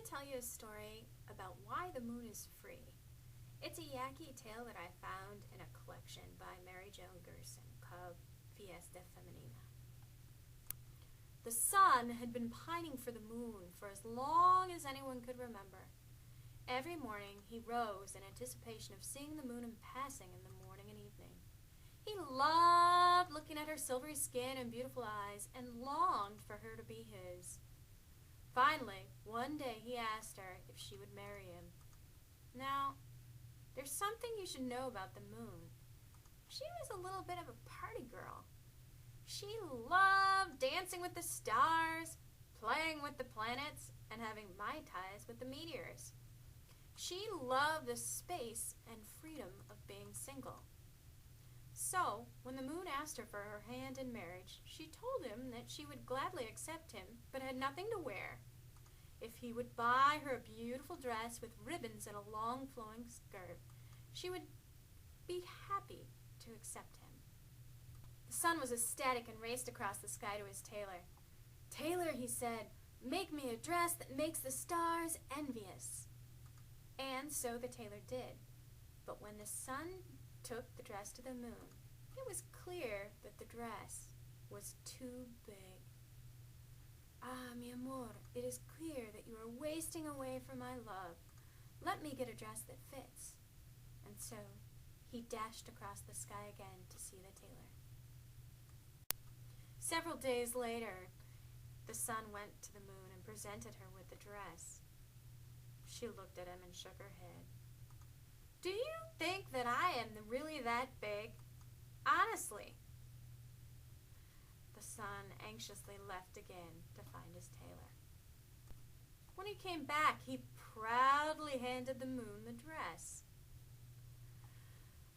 tell you a story about why the moon is free. It's a Yaqui tale that I found in a collection by Mary Joan Gerson called Fiesta Femenina. The sun had been pining for the moon for as long as anyone could remember. Every morning he rose in anticipation of seeing the moon in passing in the morning and evening. He loved looking at her silvery skin and beautiful eyes and longed for her to be his. Finally, one day he asked her if she would marry him. Now, there's something you should know about the moon. She was a little bit of a party girl. She loved dancing with the stars, playing with the planets, and having mai tais with the meteors. She loved the space and freedom of being single. So, when the moon asked her for her hand in marriage, she told him that she would gladly accept him, but had nothing to wear. If he would buy her a beautiful dress with ribbons and a long flowing skirt, she would be happy to accept him. The sun was ecstatic and raced across the sky to his tailor. "Tailor," he said, "make me a dress that makes the stars envious." And so the tailor did. But when the sun took the dress to the moon, it was clear that the dress was too big. "Ah, mi amor, it is clear that you are wasting away from my love. Let me get a dress that fits." And so he dashed across the sky again to see the tailor. Several days later, the sun went to the moon and presented her with the dress. She looked at him and shook her head. "Do you think that I am really that big? Honestly." The sun anxiously left again to find his tailor. When he came back, he proudly handed the moon the dress.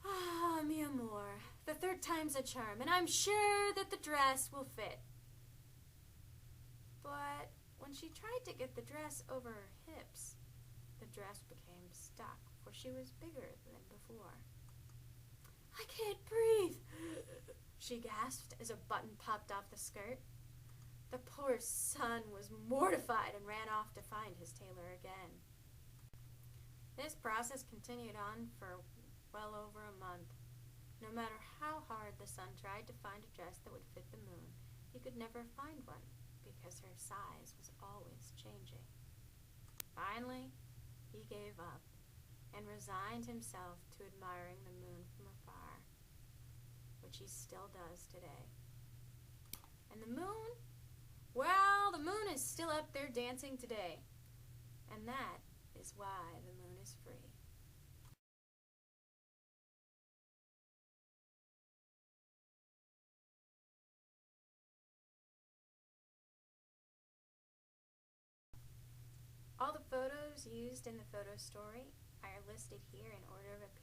"Ah, mi amor, the third time's a charm, and I'm sure that the dress will fit." But when she tried to get the dress over her hips, the dress became stuck, for she was bigger than before. "I can't breathe," she gasped as a button popped off the skirt. The poor son was mortified and ran off to find his tailor again. This process continued on for well over a month. No matter how hard the son tried to find a dress that would fit the moon, he could never find one because her size was always changing. Finally, he gave up and resigned himself to admiring the moon from afar, which he still does today. And the moon? Well, the moon is still up there dancing today. And that is why the moon is free. All the photos used in the photo story are listed here in order of appearance.